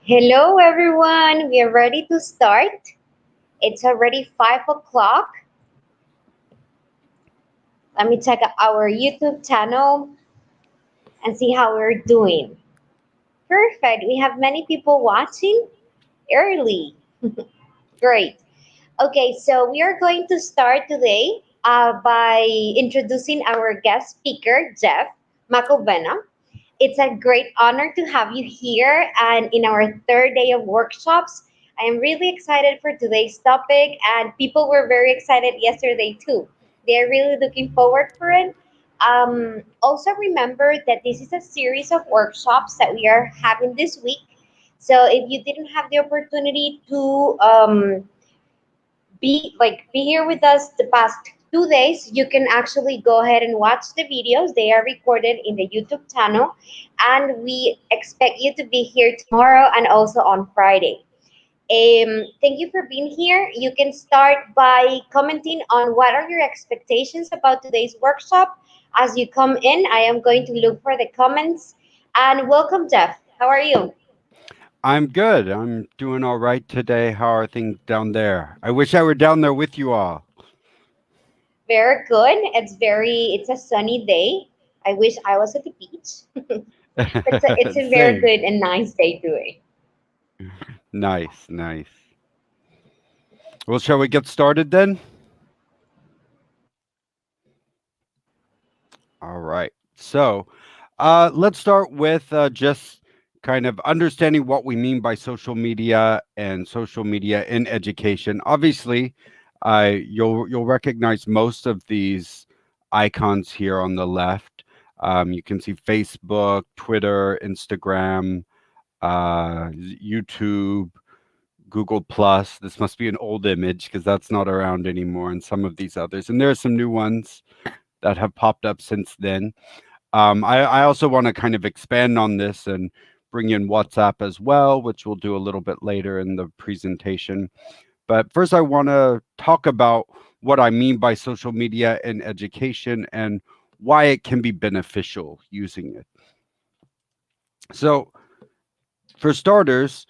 Hello, everyone. We are ready to start. It's already 5 o'clock. Let me check out our YouTube channel and see how we're doing. Perfect. We have many people watching early. Great. Okay, so we are going to start today by introducing our guest speaker, Jeff Macovena. It's a great honor to have you here and in our third day of workshops. I am really excited for today's topic, and people were very excited yesterday too. They're really looking forward for it. Also, remember that this is a series of workshops that we are having this week. So, if you didn't have the opportunity to be here with us the past 2 days, you can actually go ahead and watch the videos. They are recorded in the YouTube channel, and we expect you to be here tomorrow and also on Friday. Thank you for being here. You can start by commenting on what are your expectations about today's workshop. As you come in, I am going to look for the comments. And welcome, Jeff. How are you? I'm good. I'm doing all right today. How are things down there? I wish I were down there with you all. Very good. It's a sunny day. I wish I was at the beach. It's a very Same. good and nice day today. Nice, nice. Well, shall we get started then? All right. Let's start with just kind of understanding what we mean by social media and social media in education. Obviously, you'll recognize most of these icons here on the left. You can see Facebook, Twitter, Instagram, YouTube, Google Plus. This must be an old image because that's not around anymore, and some of these others. And there are some new ones that have popped up since then. I also want to kind of expand on this and bring in WhatsApp as well, which we'll do a little bit later in the presentation. But first, I want to talk about what I mean by social media in education and why it can be beneficial using it. So, for starters,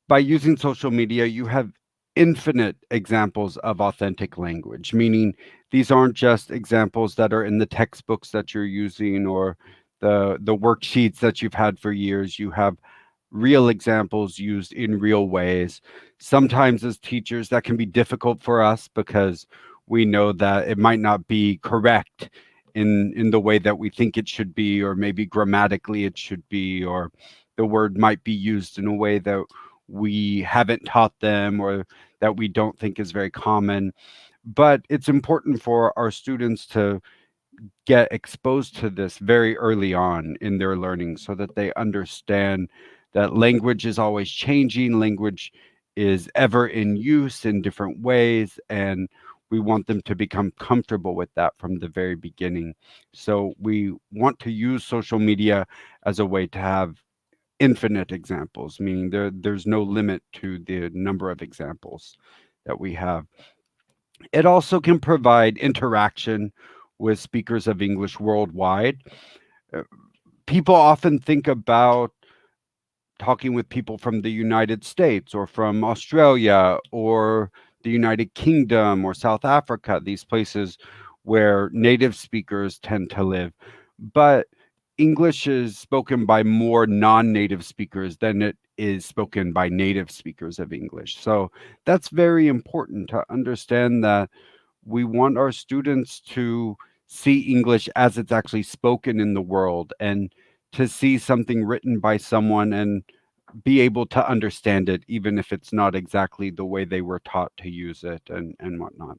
by using social media, you have infinite examples of authentic language, meaning these aren't just examples that are in the textbooks that you're using or the worksheets that you've had for years. You have real examples used in real ways. Sometimes as teachers that can be difficult for us because we know that it might not be correct in the way that we think it should be, or maybe grammatically it should be, or the word might be used in a way that we haven't taught them or that we don't think is very common. But it's important for our students to get exposed to this very early on in their learning so that they understand that language is always changing, language is ever in use in different ways, and we want them to become comfortable with that from the very beginning. So we want to use social media as a way to have infinite examples, meaning there's no limit to the number of examples that we have. It also can provide interaction with speakers of English worldwide. Uh, People often think about talking with people from the United States or from Australia or the United Kingdom or South Africa, these places where native speakers tend to live. But English is spoken by more non native speakers than it is spoken by native speakers of English. So that's very important to understand that we want our students to see English as it's actually spoken in the world and to see something written by someone and be able to understand it, even if it's not exactly the way they were taught to use it and whatnot.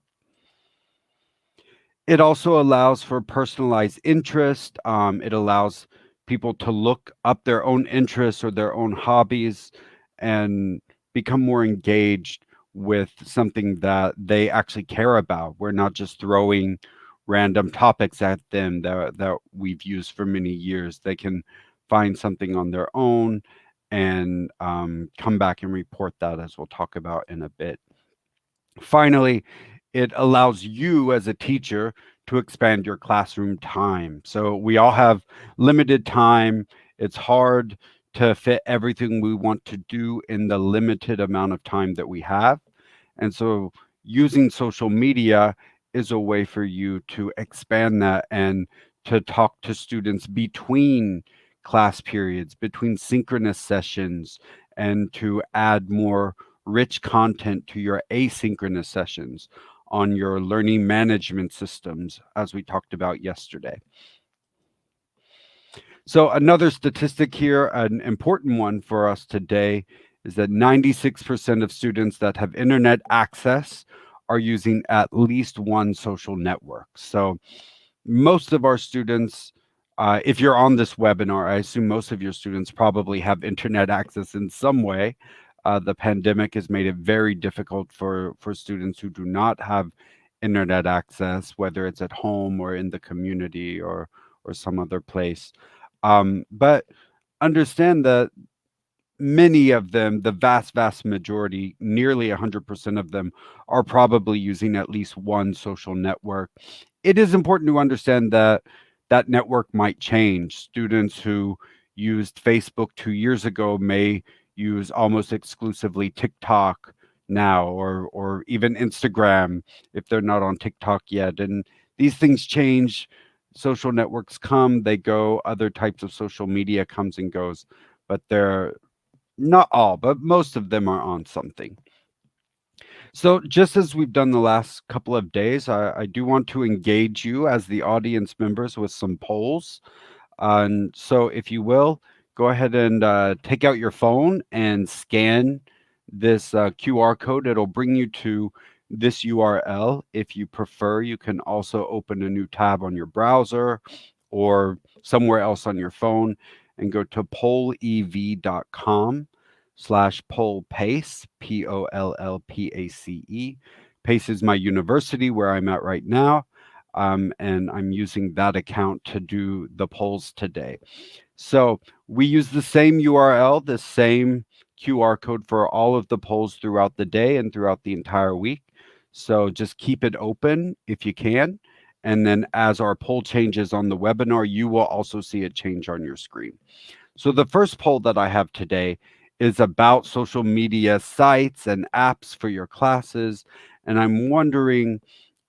It also allows for personalized interest. It allows people to look up their own interests or their own hobbies and become more engaged with something that they actually care about. We're not just throwing random topics at them that we've used for many years. They can find something on their own and come back and report that, as we'll talk about in a bit. Finally, it allows you as a teacher to expand your classroom time. So we all have limited time. It's hard to fit everything we want to do in the limited amount of time that we have. And so using social media is a way for you to expand that and to talk to students between class periods, between synchronous sessions, and to add more rich content to your asynchronous sessions on your learning management systems, as we talked about yesterday. So, another statistic here, an important one for us today, is that 96% of students that have internet access are using at least one social network. So, most of our students, if you're on this webinar, I assume most of your students probably have internet access in some way. The pandemic has made it very difficult for students who do not have internet access, whether it's at home or in the community or some other place. But understand that many of them, the vast, vast majority, nearly 100% of them, are probably using at least one social network. It is important to understand that that network might change. Students who used Facebook 2 years ago may use almost exclusively TikTok now, or even Instagram if they're not on TikTok yet. And these things change. Social networks come, they go. Other types of social media comes and goes, but they're not all, but most of them are on something. So, just as we've done the last couple of days, I do want to engage you as the audience members with some polls. And so, if you will, go ahead and take out your phone and scan this QR code. It'll bring you to this URL. If you prefer, you can also open a new tab on your browser or somewhere else on your phone and go to pollev.com/pollpace, POLLPACE. Pace is my university where I'm at right now. And I'm using that account to do the polls today. So we use the same URL, the same QR code for all of the polls throughout the day and throughout the entire week. So just keep it open if you can. And then as our poll changes on the webinar, you will also see it change on your screen. So the first poll that I have today is about social media sites and apps for your classes. And I'm wondering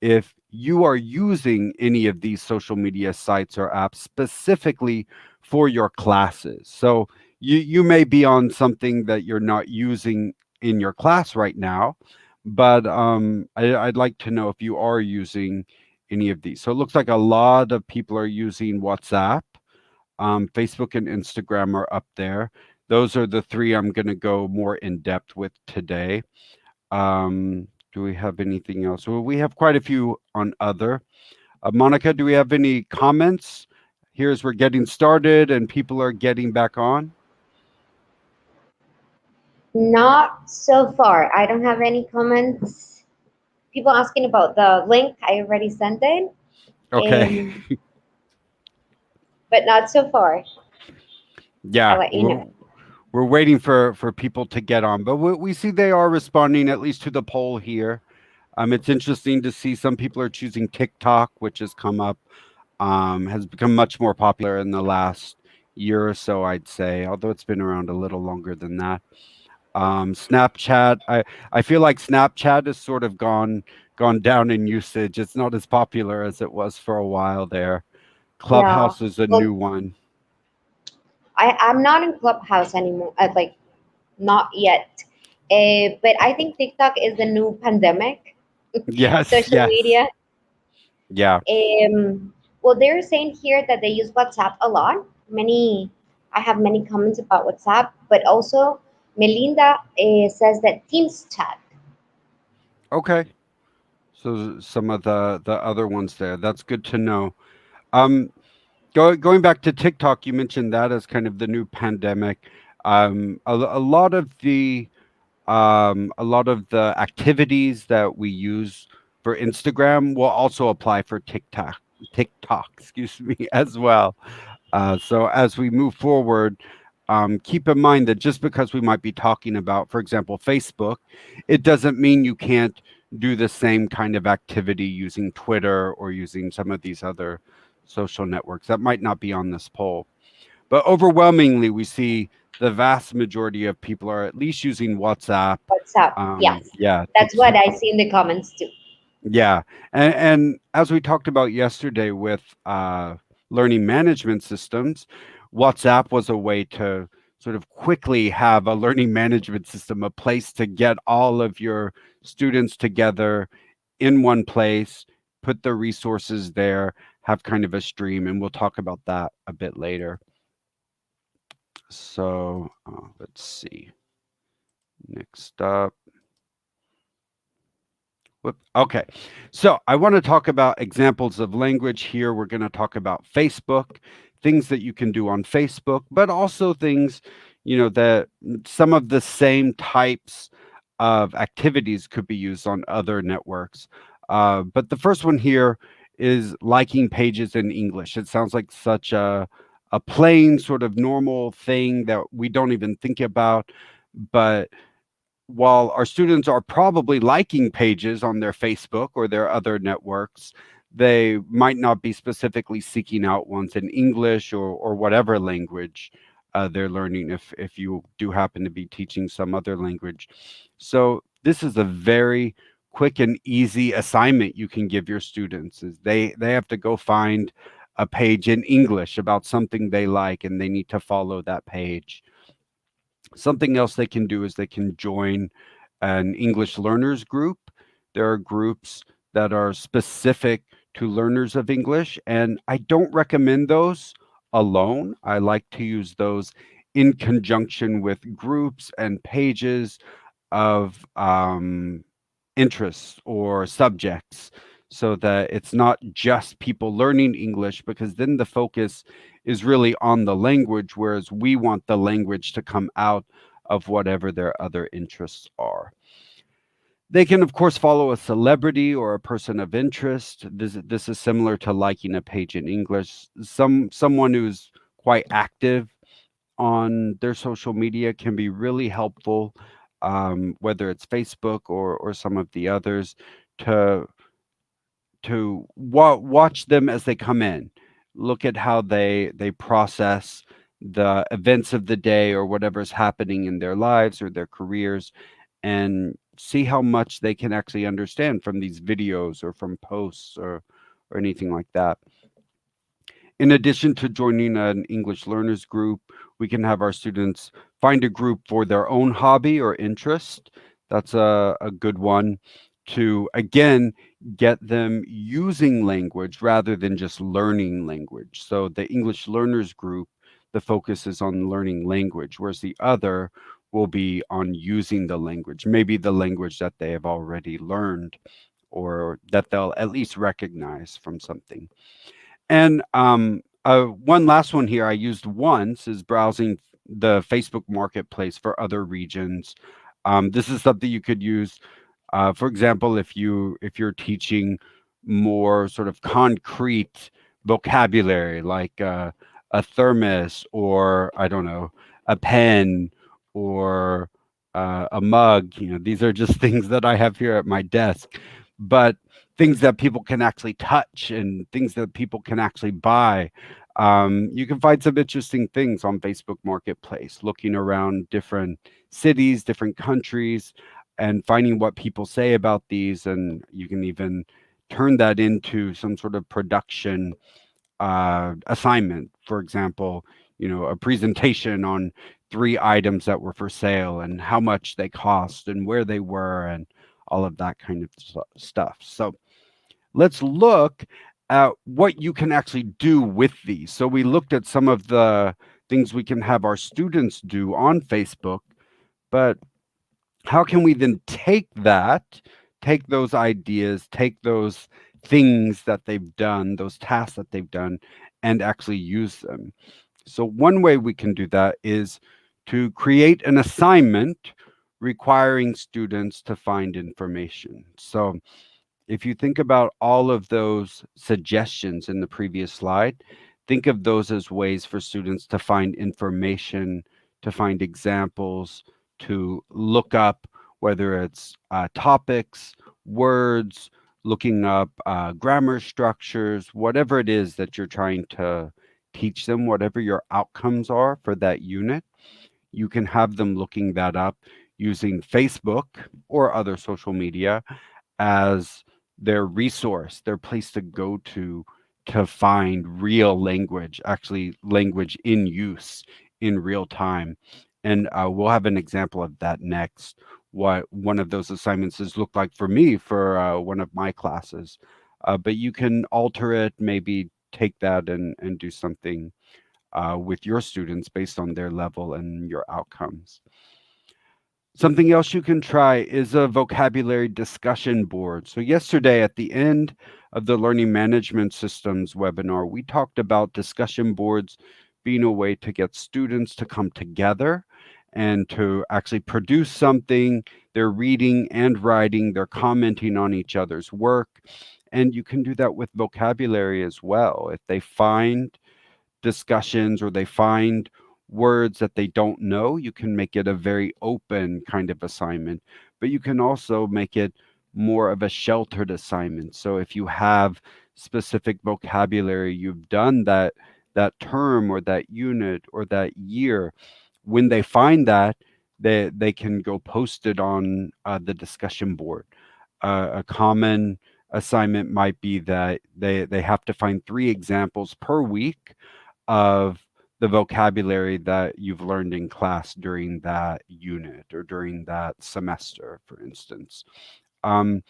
if you are using any of these social media sites or apps specifically for your classes. So you may be on something that you're not using in your class right now, but I'd like to know if you are using any of these. So it looks like a lot of people are using WhatsApp. Facebook and Instagram are up there. Those are the three I'm going to go more in depth with today. Do we have anything else? Well, we have quite a few on other. Monica, do we have any comments? Here as we're getting started and people are getting back on. Not so far. I don't have any comments. People asking about the link. I already sent it, Okay. but not so far. I'll Yeah, let you know. we're waiting for people to get on, but we see they are responding at least to the poll here. It's interesting to see some people are choosing TikTok, which has come up, has become much more popular in the last year or so, I'd say, although it's been around a little longer than that. Snapchat, I feel like Snapchat has sort of gone down in usage. It's not as popular as it was for a while there. Yeah. Clubhouse is a Well, new one. I'm not in Clubhouse anymore. Like not yet. But I think TikTok is the new pandemic Yes, social yes. media. Yeah. Well, they're saying here that they use WhatsApp a lot. I have many comments about WhatsApp, but also Melinda says that Teams chat. Okay. So some of the other ones there. That's good to know. Um, going back to TikTok, you mentioned that as kind of the new pandemic. A lot of the activities that we use for Instagram will also apply for TikTok, excuse me, as well. So as we move forward, keep in mind that just because we might be talking about, for example, Facebook, it doesn't mean you can't do the same kind of activity using Twitter or using some of these other social networks that might not be on this poll. But overwhelmingly, we see the vast majority of people are at least using WhatsApp. What's up? Yes, Yeah, that's what I see in the comments too. yeah, and as we talked about yesterday with learning management systems, WhatsApp was a way to sort of quickly have a learning management system, a place to get all of your students together in one place, put the resources there, have kind of a stream, and we'll talk about that a bit later. So let's see. Next up. Whoop. Okay. So I want to talk about examples of language here. We're going to talk about Facebook, things that you can do on Facebook, but also things, that some of the same types of activities could be used on other networks. But the first one here is liking pages in English. It sounds like such a plain sort of normal thing that we don't even think about, but while our students are probably liking pages on their Facebook or their other networks, they might not be specifically seeking out ones in English or whatever language they're learning if you do happen to be teaching some other language. So this is a very quick and easy assignment you can give your students is they have to go find a page in English about something they like and they need to follow that page. Something else they can do is they can join an English learners group. There are groups that are specific to learners of English, and I don't recommend those alone. I like to use those in conjunction with groups and pages of interests or subjects so that it's not just people learning English, because then the focus is really on the language, whereas we want the language to come out of whatever their other interests are. They can, of course, follow a celebrity or a person of interest. This is similar to liking a page in English. Someone who's quite active on their social media can be really helpful, whether it's Facebook or some of the others, to watch them as they come in, look at how they process the events of the day or whatever's happening in their lives or their careers, and see how much they can actually understand from these videos or from posts or anything like that. In addition to joining an English learners group, we can have our students find a group for their own hobby or interest. That's a good one to, again, get them using language rather than just learning language. So, the English learners group, the focus is on learning language, whereas the other will be on using the language, maybe the language that they have already learned or that they'll at least recognize from something. And one last one here I used once is browsing the Facebook Marketplace for other regions. This is something you could use, for example, if you're teaching more sort of concrete vocabulary, like a thermos, or I don't know, a pen, or a mug. These are just things that I have here at my desk, but things that people can actually touch and things that people can actually buy. You can find some interesting things on Facebook Marketplace, looking around different cities, different countries, and finding what people say about these. And you can even turn that into some sort of production assignment. For example, a presentation on three items that were for sale and how much they cost and where they were and all of that kind of stuff. So let's look at what you can actually do with these. So we looked at some of the things we can have our students do on Facebook, but how can we then take those ideas, take those things that they've done, those tasks that they've done, and actually use them? So, one way we can do that is to create an assignment requiring students to find information. So, if you think about all of those suggestions in the previous slide, think of those as ways for students to find information, to find examples, to look up whether it's topics, words, looking up grammar structures, whatever it is that you're trying to teach them, whatever your outcomes are for that unit. you can have them looking that up using Facebook or other social media as their resource, their place to go to find real language, actually language in use in real time. And we'll have an example of that next. What one of those assignments has looked like for me for one of my classes. But you can alter it, maybe take that and do something with your students based on their level and your outcomes. Something else you can try is a vocabulary discussion board. So, yesterday at the end of the Learning Management Systems webinar, we talked about discussion boards being a way to get students to come together and to actually produce something. They're reading and writing, they're commenting on each other's work. And you can do that with vocabulary as well. If they find discussions or they find words that they don't know, you can make it a very open kind of assignment, but you can also make it more of a sheltered assignment. So if you have specific vocabulary you've done that term or that unit or that year, when they find that, they can go post it on the discussion board. A common assignment might be that they have to find 3 examples per week of the vocabulary that you've learned in class during that unit or during that semester, for instance. Um,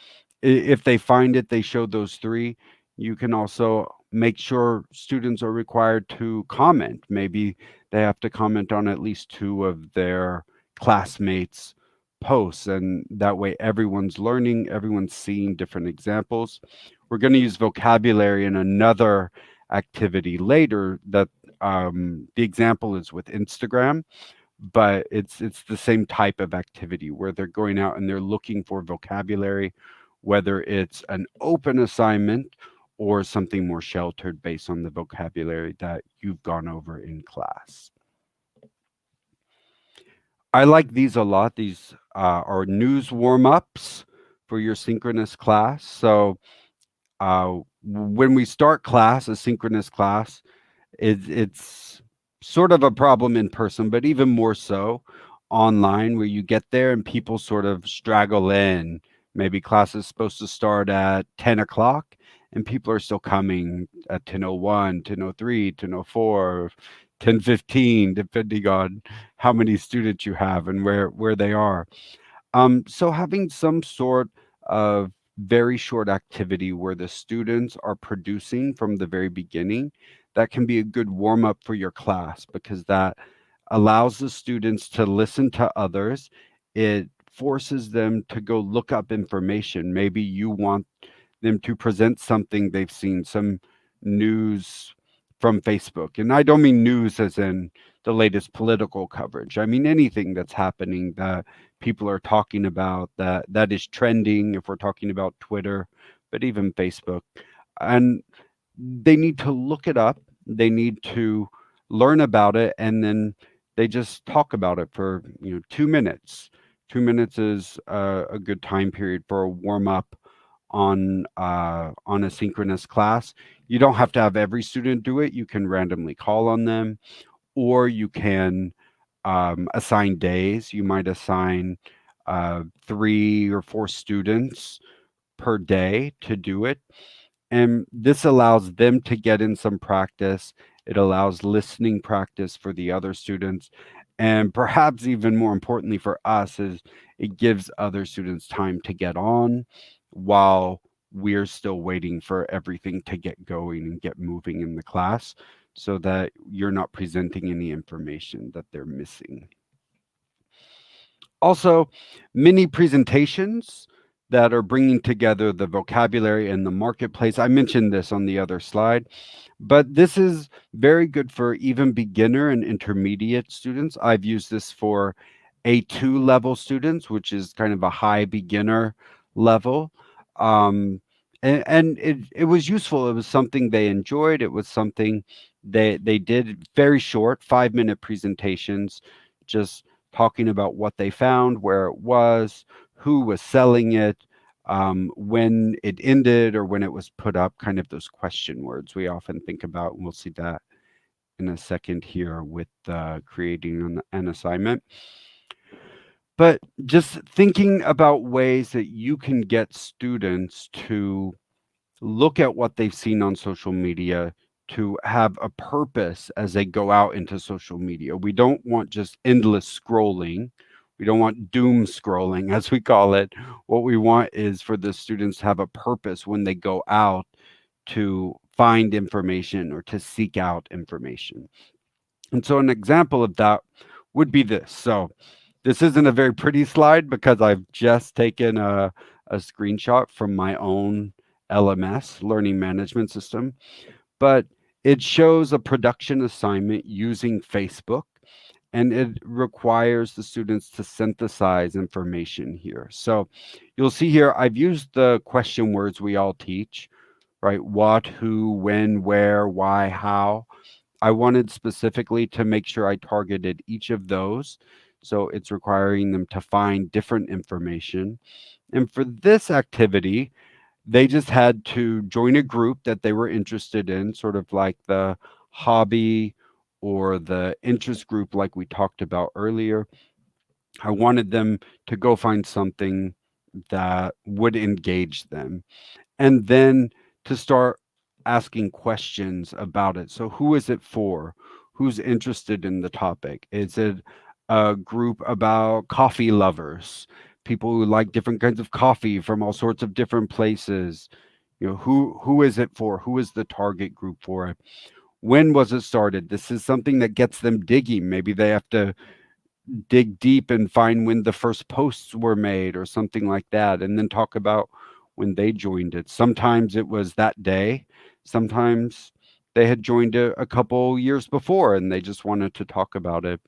if they find it, they show those 3. You can also make sure students are required to comment. Maybe they have to comment on at least 2 of their classmates' posts, and that way everyone's learning, everyone's seeing different examples. We're going to use vocabulary in another activity later that the example is with Instagram, but it's the same type of activity where they're going out and they're looking for vocabulary, whether it's an open assignment or something more sheltered based on the vocabulary that you've gone over in class. I like these a lot. These are news warm ups for your synchronous class. So when we start class, a synchronous class, it's sort of a problem in person, but even more so online, where you get there and people sort of straggle in. Maybe class is supposed to start at 10 o'clock, and people are still coming at 10:01, 10:03, 10:04, 10:15, depending on how many students you have and where they are. So having some sort of very short activity where the students are producing from the very beginning, that can be a good warm up for your class because that allows the students to listen to others. It forces them to go look up information. Maybe you want them to present something they've seen, some news from Facebook. And I don't mean news as in the latest political coverage. I mean anything that's happening that people are talking about that is trending if we're talking about Twitter, but even Facebook. And they need to look it up. They need to learn about it, and then they just talk about it for 2 minutes. 2 minutes is a good time period for a warm up on a synchronous class. You don't have to have every student do it. You can randomly call on them, or you can assign days. You might assign 3 or 4 students per day to do it. And this allows them to get in some practice. It allows listening practice for the other students. And perhaps even more importantly for us is it gives other students time to get on while we're still waiting for everything to get going and get moving in the class so that you're not presenting any information that they're missing. Also, mini presentations that are bringing together the vocabulary and the marketplace. I mentioned this on the other slide, but this is very good for even beginner and intermediate students. I've used this for A2 level students, which is kind of a high beginner level. Um, and it was useful. It was something they enjoyed. It was something they did very short, 5-minute presentations, just talking about what they found, where it was, who was selling it, when it ended or when it was put up, kind of those question words we often think about, and we'll see that in a second here with creating an assignment. But just thinking about ways that you can get students to look at what they've seen on social media, to have a purpose as they go out into social media. We don't want just endless scrolling. We don't want doom scrolling, as we call it. What we want is for the students to have a purpose when they go out to find information or to seek out information. And so, an example of that would be this. So, this isn't a very pretty slide because I've just taken a screenshot from my own LMS, learning management system, but it shows a production assignment using Facebook, and it requires the students to synthesize information here. So you'll see here, I've used the question words we all teach, right? What, who, when, where, why, how. I wanted specifically to make sure I targeted each of those. So it's requiring them to find different information. And for this activity, they just had to join a group that they were interested in, sort of like the hobby or the interest group, like we talked about earlier. I wanted them to go find something that would engage them, and then to start asking questions about it. So, who is it for? Who's interested in the topic? Is it a group about coffee lovers, people who like different kinds of coffee from all sorts of different places? You know, who is it for? Who is the target group for it? When was it started? This is something that gets them digging. Maybe they have to dig deep and find when the first posts were made or something like that, and then talk about when they joined it. Sometimes it was that day, sometimes they had joined a couple years before and they just wanted to talk about it.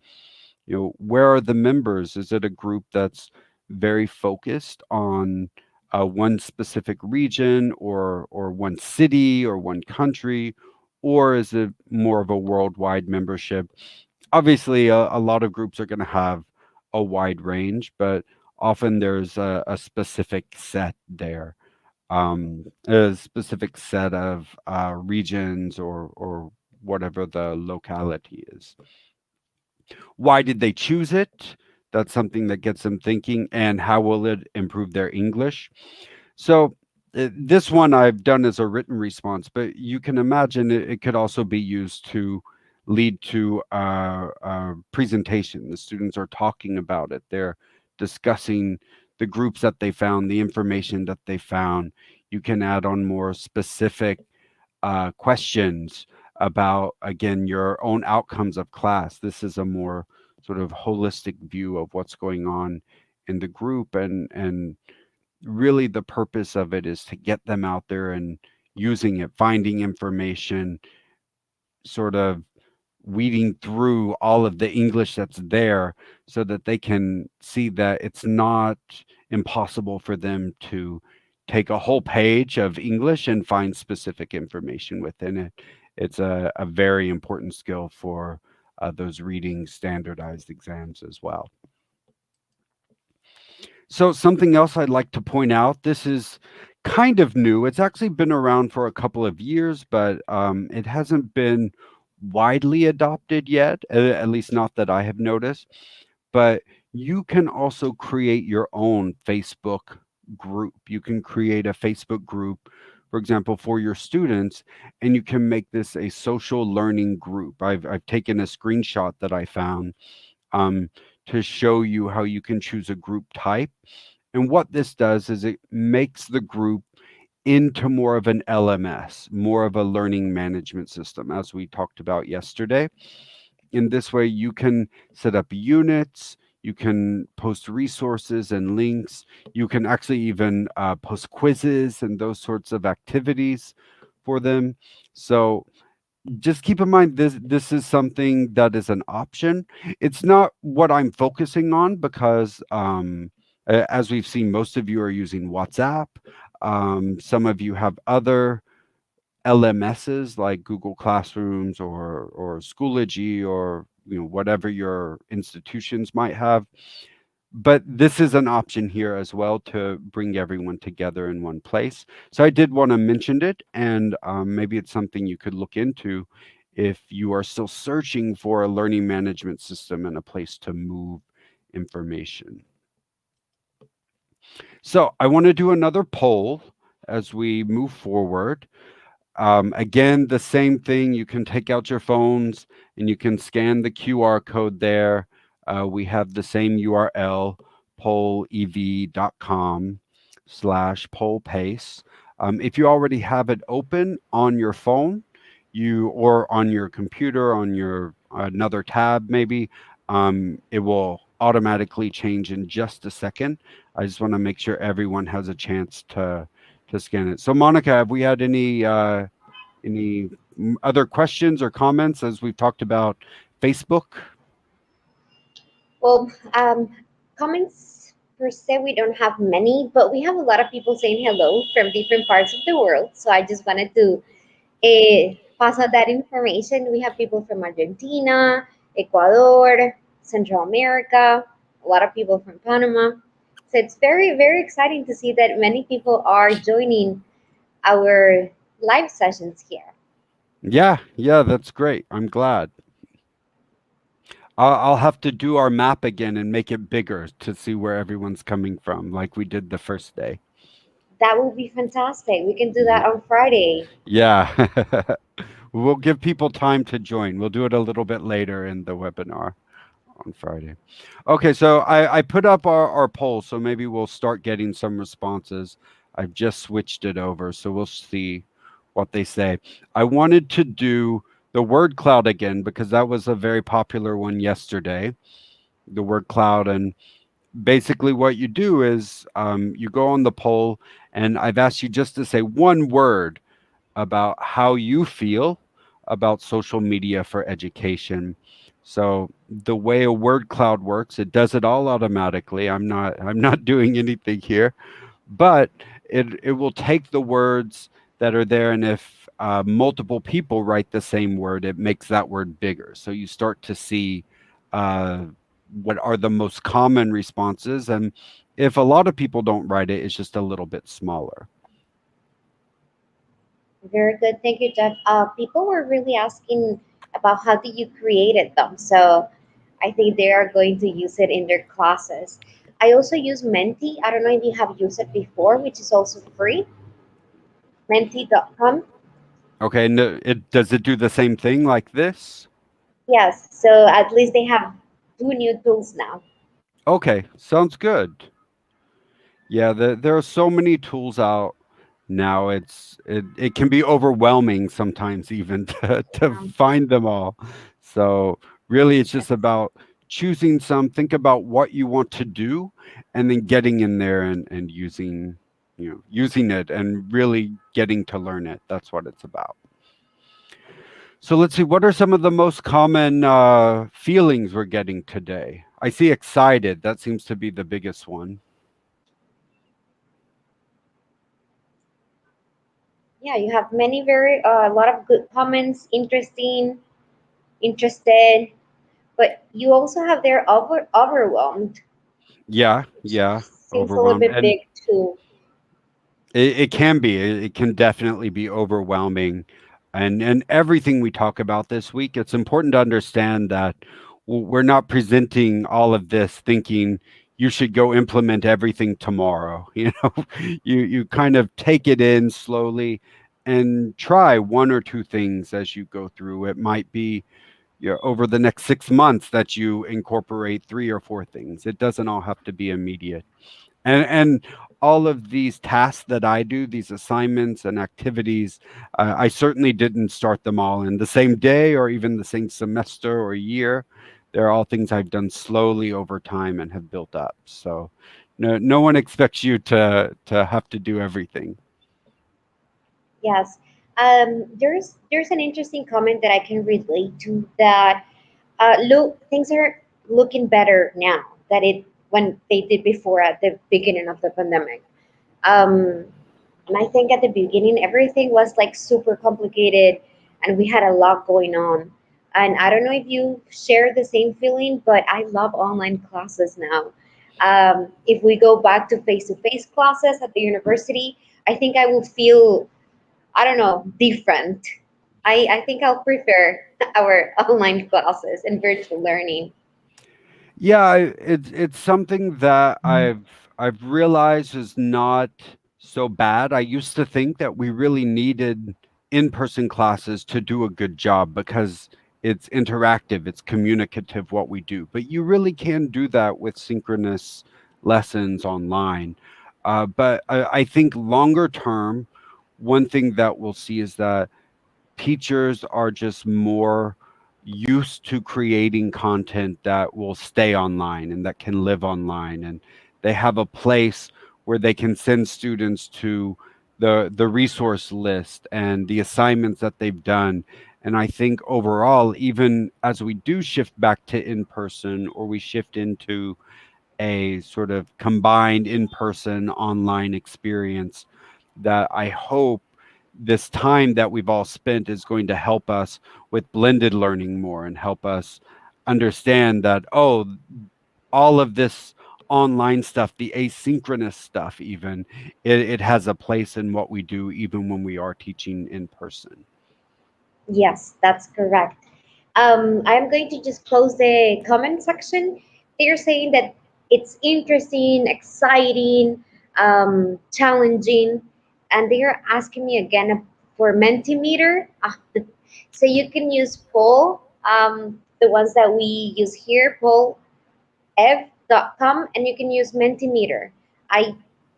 You know, where are the members? Is it a group that's very focused on one specific region or one city or one country, or is it more of a worldwide membership? Obviously, a lot of groups are going to have a wide range, but often there's a specific set there, a specific set of regions or whatever the locality is. Why did they choose it? That's something that gets them thinking. And how will it improve their English? So this one I've done as a written response, but you can imagine it could also be used to lead to a presentation. The students are talking about it. They're discussing the groups that they found, the information that they found. You can add on more specific questions about, again, your own outcomes of class. This is a more sort of holistic view of what's going on in the group, and really the purpose of it is to get them out there and using it, finding information, sort of weeding through all of the English that's there so that they can see that it's not impossible for them to take a whole page of English and find specific information within it. It's a very important skill for those reading standardized exams as well. So something else I'd like to point out, this is kind of new. It's actually been around for a couple of years, but it hasn't been widely adopted yet, at least not that I have noticed. But you can also create your own Facebook group. You can create a Facebook group, for example, for your students, and you can make this a social learning group. I've taken a screenshot that I found um, to show you how you can choose a group type. And what this does is it makes the group into more of an LMS, more of a learning management system, as we talked about yesterday. In this way, you can set up units, you can post resources and links, you can actually even post quizzes and those sorts of activities for them. So just keep in mind this is something that is an option. It's not what I'm focusing on because as we've seen, most of you are using WhatsApp. Some of you have other LMSs like Google Classrooms or Schoology or whatever your institutions might have. But this is an option here as well to bring everyone together in one place. So I did want to mention it, and maybe it's something you could look into if you are still searching for a learning management system and a place to move information. So I want to do another poll as we move forward. Again, the same thing. You can take out your phones and you can scan the QR code there. We have the same URL, pollev.com/pollpace. If you already have it open on your phone, you or on your computer, on your another tab, maybe, it will automatically change in just a second. I just want to make sure everyone has a chance to scan it. So, Monica, have we had any other questions or comments as we've talked about Facebook? Well, comments per se, we don't have many, but we have a lot of people saying hello from different parts of the world. So I just wanted to pass on that information. We have people from Argentina, Ecuador, Central America, a lot of people from Panama. So it's very, very exciting to see that many people are joining our live sessions here. Yeah, yeah, that's great. I'm glad. I'll have to do our map again and make it bigger to see where everyone's coming from, like we did the first day. That will be fantastic. We can do Yeah. that on Friday. Yeah. We'll give people time to join. We'll do it a little bit later in the webinar on Friday. Okay, so I put up our poll, so maybe we'll start getting some responses. I've just switched it over, so we'll see what they say. I wanted to do the word cloud again because that was a very popular one yesterday, the word cloud. And basically, what you do is you go on the poll, and I've asked you just to say one word about how you feel about social media for education. So the way a word cloud works, it does it all automatically. I'm not doing anything here, but it will take the words that are there, and if multiple people write the same word, it makes that word bigger. So you start to see uh, what are the most common responses, and if a lot of people don't write it, it's just a little bit smaller. Very good. Thank you, Jeff. People were really asking about how did you created them. So I think they are going to use it in their classes. I also use Menti. I don't know if you have used it before, which is also free. Menti.com. Okay, no, it does it do the same thing like this? Yes. So at least they have two new tools now. Okay, sounds good. Yeah, there are so many tools out now. It can be overwhelming sometimes even to find them all. So really, it's just about choosing some. Think about what you want to do, and then getting in there and using using it and really getting to learn it. That's what it's about. So let's see, what are some of the most common feelings we're getting today? I see excited. That seems to be the biggest one. Yeah, you have many very a lot of good comments, interesting, interested, but you also have their overwhelmed, Yeah, which yeah, seems a little overwhelmed. bit And big too. it can be. It can definitely be overwhelming. And everything we talk about this week, it's important to understand that we're not presenting all of this thinking you should go implement everything tomorrow. You kind of take it in slowly and try one or two things as you go through. It might be over the next 6 months that you incorporate three or four things. It doesn't all have to be immediate. And all of these tasks that I do, these assignments and activities, I certainly didn't start them all in the same day or even the same semester or year. They're all things I've done slowly over time and have built up. So no one expects you to have to do everything. Yes. There's an interesting comment that I can relate to that look things are looking better now that it when they did before at the beginning of the pandemic. Um, and I think at the beginning everything was like super complicated and we had a lot going on. And I don't know if you share the same feeling, but I love online classes now. If we go back to face classes at the university, I think I will feel I don't know, different. I think I'll prefer our online classes and virtual learning. Yeah, it's something that I've realized is not so bad. I used to think that we really needed in-person classes to do a good job because it's interactive, it's communicative what we do. But you really can do that with synchronous lessons online. But I think longer term, one thing that we'll see is that teachers are just more used to creating content that will stay online and that can live online, and they have a place where they can send students to the resource list and the assignments that they've done. And I think overall, even as we do shift back to in person, or we shift into a sort of combined in person online experience, that I hope this time that we've all spent is going to help us with blended learning more and help us understand that, oh, all of this online stuff, the asynchronous stuff, even, it has a place in what we do, even when we are teaching in person. Yes, that's correct. I'm going to just close the comment section. They're saying that it's interesting, exciting, challenging, and they are asking me again for Mentimeter. So you can use poll, the ones that we use here, pollev.com, and you can use Mentimeter. I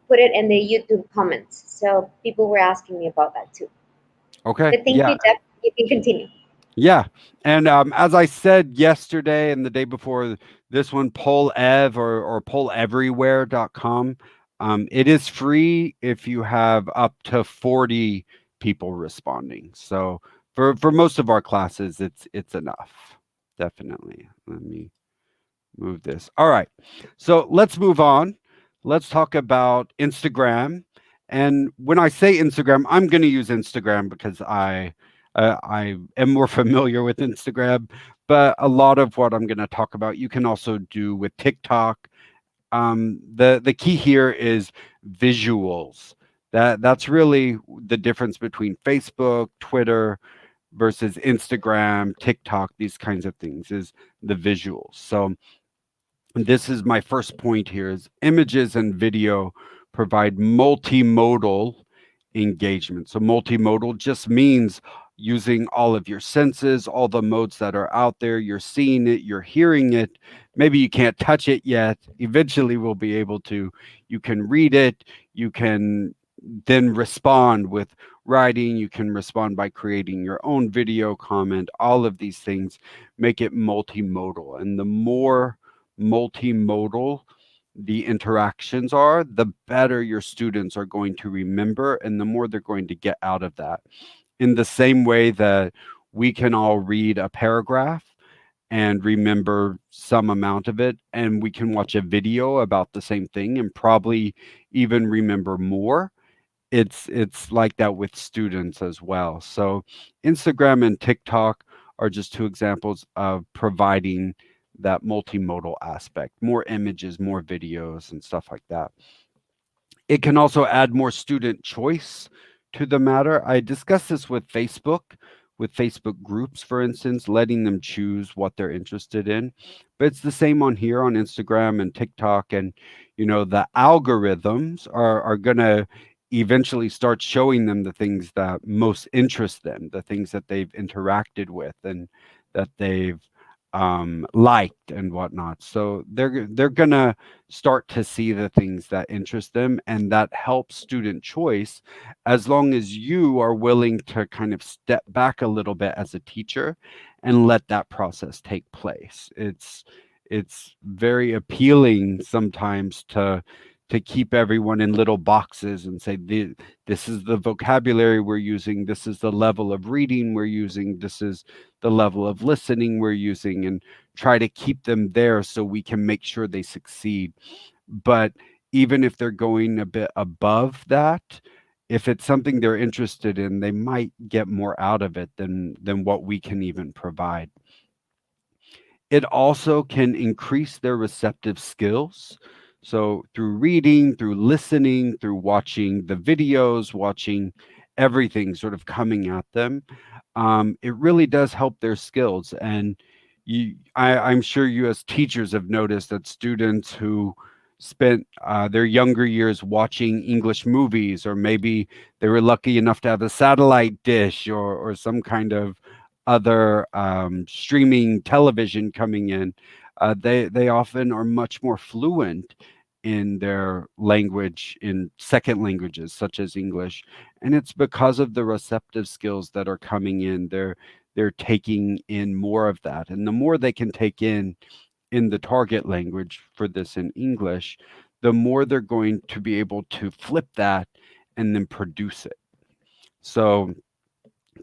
put it in the YouTube comments, so people were asking me about that too. Okay. But thank Yeah. you, Jeff. You can continue. Yeah. And as I said yesterday and the day before, this one, PollEv or polleverywhere.com, it is free if you have up to 40 people responding. So for most of our classes, it's enough. Definitely. Let me move this. All right. So let's move on. Let's talk about Instagram. And when I say Instagram, I'm going to use Instagram because I am more familiar with Instagram. But a lot of what I'm going to talk about, you can also do with TikTok. The key here is visuals. That's really the difference between Facebook, Twitter versus Instagram, TikTok. These kinds of things is the visuals. So this is my first point here: is images and video provide multimodal engagement. So multimodal just means using all of your senses, all the modes that are out there. You're seeing it, you're hearing it. Maybe you can't touch it yet. Eventually we'll be able to. You can read it, you can then respond with writing, you can respond by creating your own video comment. All of these things make it multimodal. And the more multimodal the interactions are, the better your students are going to remember and the more they're going to get out of that. In the same way that we can all read a paragraph and remember some amount of it, and we can watch a video about the same thing and probably even remember more, it's like that with students as well. So Instagram and TikTok are just two examples of providing that multimodal aspect, more images, more videos and stuff like that. It can also add more student choice to the matter. I discussed this with Facebook groups, for instance, letting them choose what they're interested in. But it's the same on here on Instagram and TikTok. And, the algorithms are going to eventually start showing them the things that most interest them, the things that they've interacted with and that they've liked and whatnot. So they're gonna start to see the things that interest them, and that helps student choice as long as you are willing to kind of step back a little bit as a teacher and let that process take place. It's very appealing sometimes to keep everyone in little boxes and say, this is the vocabulary we're using, this is the level of reading we're using, this is the level of listening we're using, and try to keep them there so we can make sure they succeed. But even if they're going a bit above that, if it's something they're interested in, they might get more out of it than what we can even provide. It also can increase their receptive skills. So through reading, through listening, through watching the videos, watching everything sort of coming at them, it really does help their skills. And I'm sure you as teachers have noticed that students who spent their younger years watching English movies, or maybe they were lucky enough to have a satellite dish or some kind of other streaming television coming in, they often are much more fluent in their language, in second languages such as English, and it's because of the receptive skills that are coming in. They're taking in more of that, and the more they can take in the target language for this in English, the more they're going to be able to flip that and then produce it. So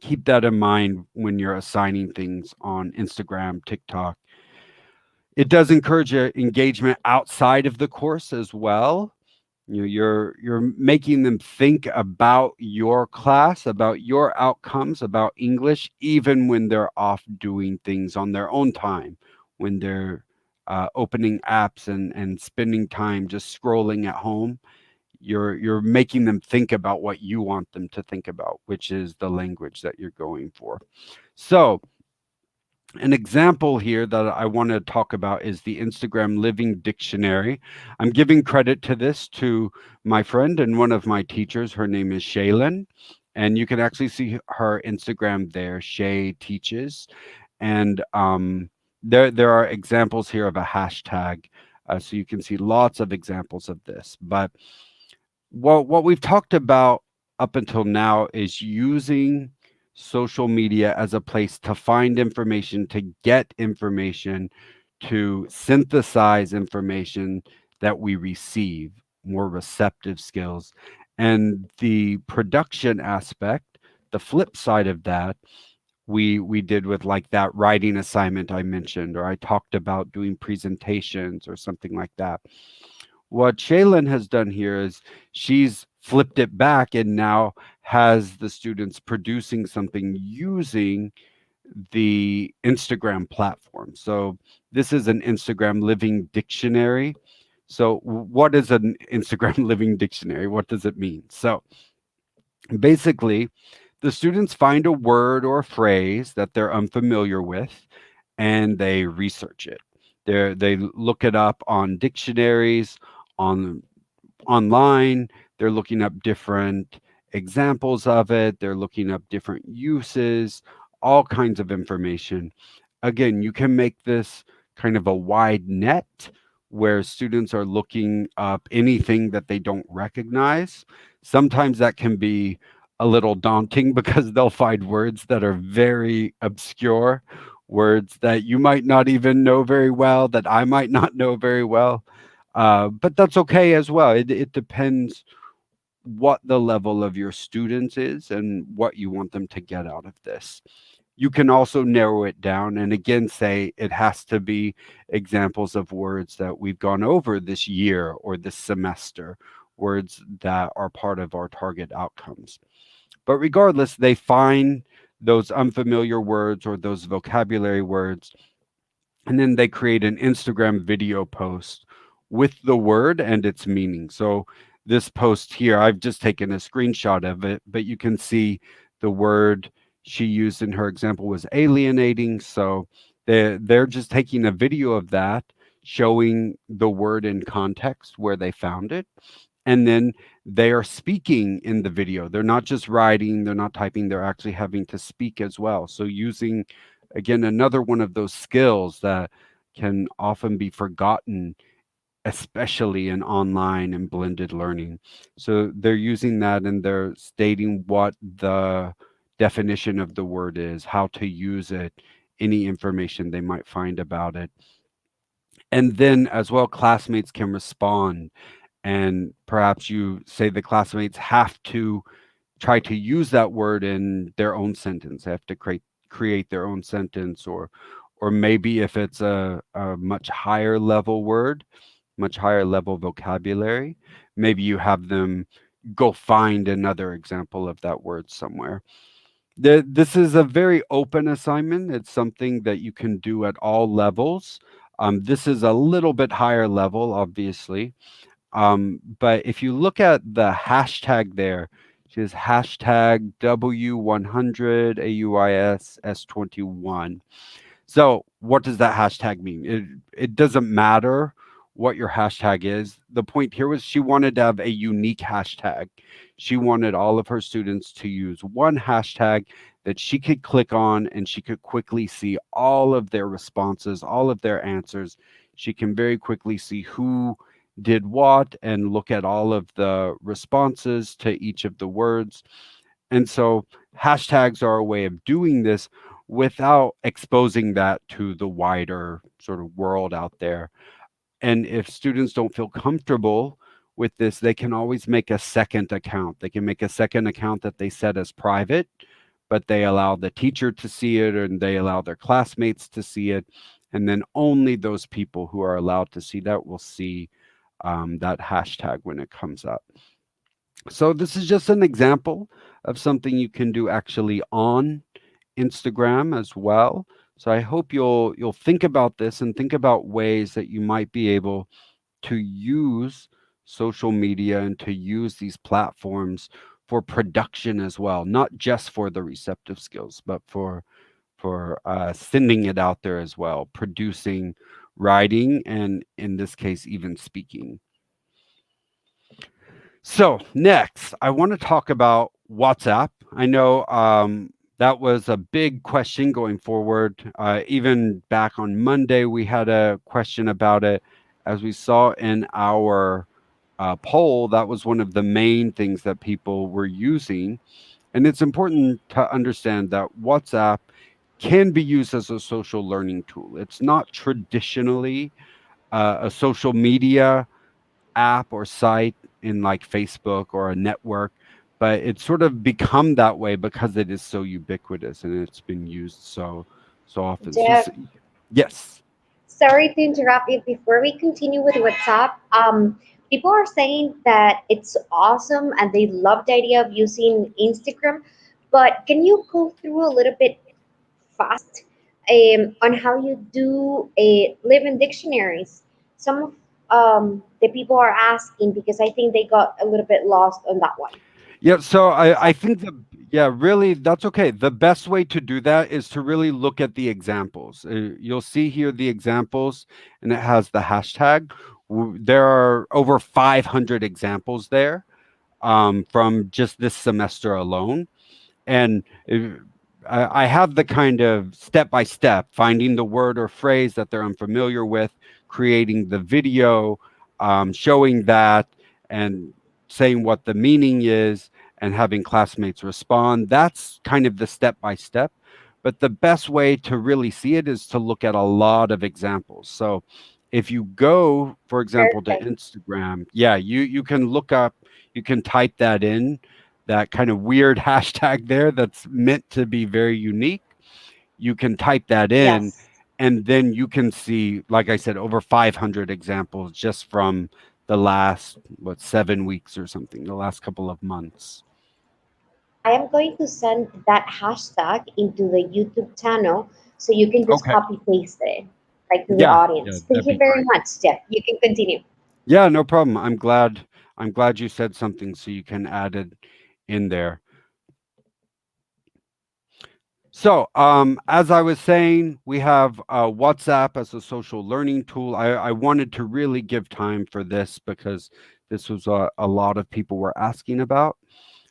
keep that in mind when you're assigning things on Instagram, TikTok. It does encourage engagement outside of the course as well. You're making them think about your class, about your outcomes, about English, even when they're off doing things on their own time, when they're opening apps and spending time just scrolling at home. You're making them think about what you want them to think about, which is the language that you're going for. So an example here that I want to talk about is the Instagram Living Dictionary. I'm giving credit to this to my friend and one of my teachers. Her name is Shaylin, and you can actually see her Instagram there. Shay Teaches, and there are examples here of a hashtag, so you can see lots of examples of this. But what we've talked about up until now is using social media as a place to find information, to get information, to synthesize information that we receive, more receptive skills. And the production aspect, the flip side of that, we did with like that writing assignment I mentioned, or I talked about doing presentations or something like that. What Shaylin has done here is she's flipped it back and now has the students producing something using the Instagram platform. So this is an Instagram Living Dictionary. So what is an Instagram Living Dictionary? What does it mean? So basically, the students find a word or a phrase that they're unfamiliar with and they research it. They look it up on dictionaries, on online. They're looking up different examples of it. They're looking up different uses, all kinds of information. Again, you can make this kind of a wide net where students are looking up anything that they don't recognize. Sometimes that can be a little daunting because they'll find words that are very obscure, words that you might not even know very well, that I might not know very well. But that's okay as well. It depends what the level of your students is and what you want them to get out of this. You can also narrow it down and again say it has to be examples of words that we've gone over this year or this semester, words that are part of our target outcomes. But regardless, they find those unfamiliar words or those vocabulary words, and then they create an Instagram video post with the word and its meaning. So this post here, I've just taken a screenshot of it, but you can see the word she used in her example was alienating. So they're just taking a video of that, showing the word in context where they found it, and then they are speaking in the video. They're not just writing, they're not typing, they're actually having to speak as well. So using, again, another one of those skills that can often be forgotten, especially in online and blended learning. So they're using that and they're stating what the definition of the word is, how to use it, any information they might find about it. And then as well, classmates can respond, and perhaps you say the classmates have to try to use that word in their own sentence. They have to create their own sentence, or maybe if it's a much higher level word, much higher level vocabulary, maybe you have them go find another example of that word somewhere. This is a very open assignment. It's something that you can do at all levels. This is a little bit higher level, obviously, but if you look at the hashtag there, which is hashtag W100 AUIS S21. So, what does that hashtag mean? It doesn't matter what your hashtag is. The point here was she wanted to have a unique hashtag. She wanted all of her students to use one hashtag that she could click on and she could quickly see all of their responses, all of their answers. She can very quickly see who did what and look at all of the responses to each of the words. And so hashtags are a way of doing this without exposing that to the wider sort of world out there. And if students don't feel comfortable with this, they can always make a second account. They can make a second account that they set as private, but they allow the teacher to see it and they allow their classmates to see it. And then only those people who are allowed to see that will see that hashtag when it comes up. So this is just an example of something you can do actually on Instagram as well. So I hope you'll think about this and think about ways that you might be able to use social media and to use these platforms for production as well, not just for the receptive skills, but for sending it out there as well, producing, writing, and in this case, even speaking. So next, I want to talk about WhatsApp. I know that was a big question going forward. Even back on Monday, we had a question about it. As we saw in our poll, that was one of the main things that people were using. And it's important to understand that WhatsApp can be used as a social learning tool. It's not traditionally a social media app or site in like Facebook or a network, but it's sort of become that way because it is so ubiquitous and it's been used so often. Jeff, Yes. sorry to interrupt you. Before we continue with WhatsApp, people are saying that it's awesome and they love the idea of using Instagram. But can you go through a little bit fast on how you do a live-in dictionaries? Some of the people are asking because I think they got a little bit lost on that one. Yeah, so I think yeah, really, that's okay. The best way to do that is to really look at the examples. You'll see here the examples, and it has the hashtag. There are over 500 examples there from just this semester alone. And I have the kind of step by step, finding the word or phrase that they're unfamiliar with, creating the video, showing that, and saying what the meaning is, and having classmates respond. That's kind of the step by step. But the best way to really see it is to look at a lot of examples. So if you go, for example, to Perfect. Instagram, yeah, you can look up, you can type that in, that kind of weird hashtag there that's meant to be very unique. You can type that in, Yes. and then you can see, like I said, over 500 examples just from the last, what, 7 weeks or something, the last couple of months. I am going to send that hashtag into the YouTube channel so you can just Okay. copy paste it right to the Yeah, audience. Thank that'd you be very great. much, Jeff. You can continue. Yeah, no problem. I'm glad you said something so you can add it in there. So, as I was saying, we have WhatsApp as a social learning tool. I wanted to really give time for this because this was a lot of people were asking about.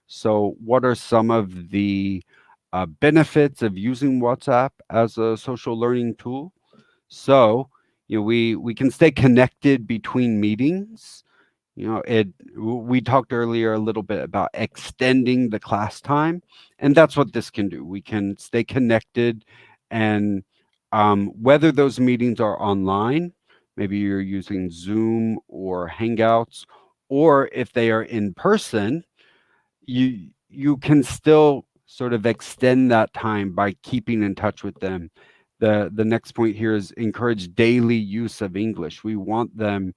So, what are some of the benefits of using WhatsApp as a social learning tool? So, we can stay connected between meetings. We talked earlier a little bit about extending the class time, and that's what this can do. We can stay connected, and whether those meetings are online, maybe you're using Zoom or Hangouts, or if they are in person, you can still sort of extend that time by keeping in touch with them. The next point here is encourage daily use of English. We want them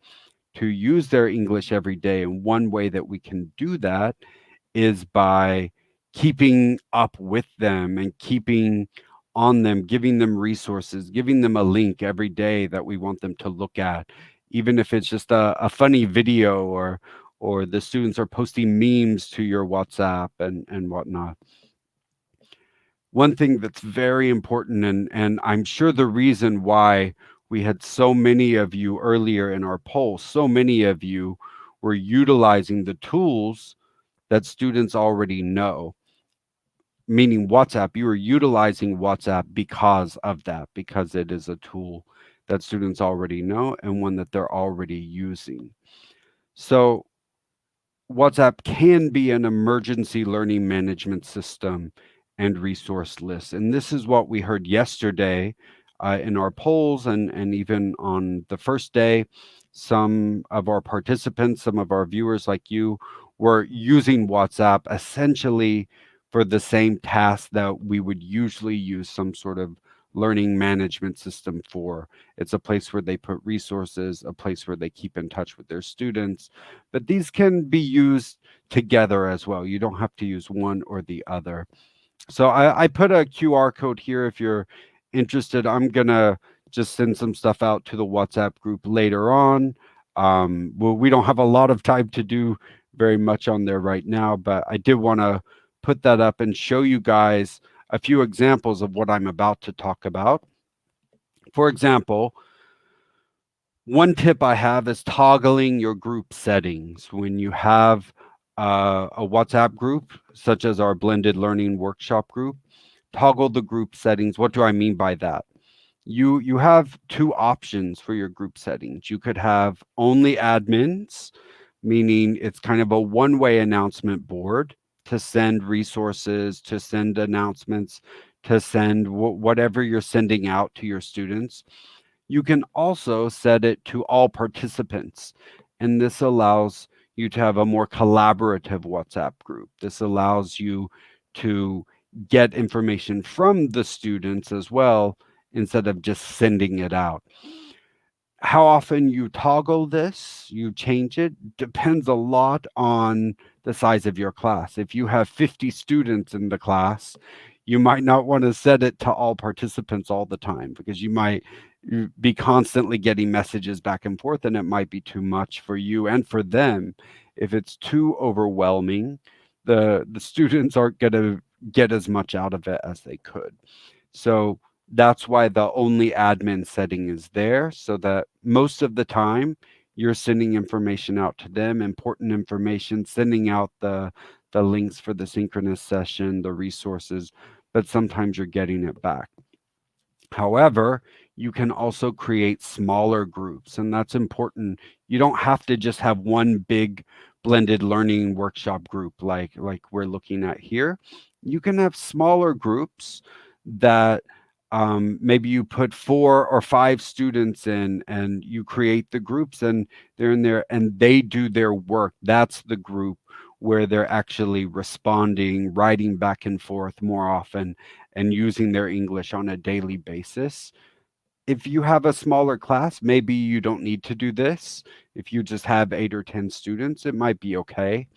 to use their English every day. And one way that we can do that is by keeping up with them and keeping on them, giving them resources, giving them a link every day that we want them to look at, even if it's just a funny video or the students are posting memes to your WhatsApp and whatnot. One thing that's very important, and I'm sure the reason why we had so many of you earlier in our poll, so many of you were utilizing the tools that students already know, meaning WhatsApp. You are utilizing WhatsApp because of that, because it is a tool that students already know and one that they're already using. So WhatsApp can be an emergency learning management system and resource list. And this is what we heard yesterday in our polls, and even on the first day. Some of our participants, some of our viewers like you, were using WhatsApp essentially for the same task that we would usually use some sort of learning management system for. It's a place where they put resources, a place where they keep in touch with their students, but these can be used together as well. You don't have to use one or the other. So I put a QR code here if you're interested. I'm going to just send some stuff out to the WhatsApp group later on. Well, we don't have a lot of time to do very much on there right now, but I did want to put that up and show you guys a few examples of what I'm about to talk about. For example, one tip I have is toggling your group settings. When you have a WhatsApp group, such as our blended learning workshop group, toggle the group settings. What do I mean by that? You have two options for your group settings. You could have only admins, meaning it's kind of a one-way announcement board to send resources, to send announcements, to send whatever you're sending out to your students. You can also set it to all participants, and this allows you to have a more collaborative WhatsApp group. This allows you to get information from the students as well instead of just sending it out. How often you toggle this, you change it, depends a lot on the size of your class. If you have 50 students in the class, you might not want to set it to all participants all the time because you might be constantly getting messages back and forth, and it might be too much for you and for them. If it's too overwhelming, the students aren't going to get as much out of it as they could. So that's why the only admin setting is there, so that most of the time you're sending information out to them, important information, sending out the links for the synchronous session, the resources, but sometimes you're getting it back. However, you can also create smaller groups, and that's important. You don't have to just have one big blended learning workshop group like we're looking at here. You can have smaller groups that maybe you put 4 or 5 students in, and you create the groups, and they're in there and they do their work. That's the group where they're actually responding, writing back and forth more often, and using their English on a daily basis. If you have a smaller class, maybe you don't need to do this. If you just have 8 or 10 students, it might be okay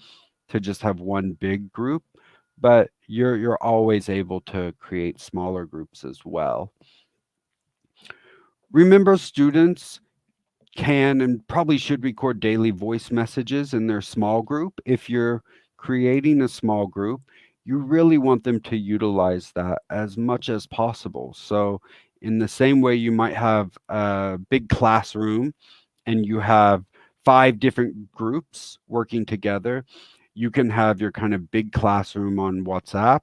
to just have one big group, but you're always able to create smaller groups as well. Remember, students can and probably should record daily voice messages in their small group. If you're creating a small group, you really want them to utilize that as much as possible. So, in the same way, you might have a big classroom and you have 5 different groups working together. You can have your kind of big classroom on WhatsApp,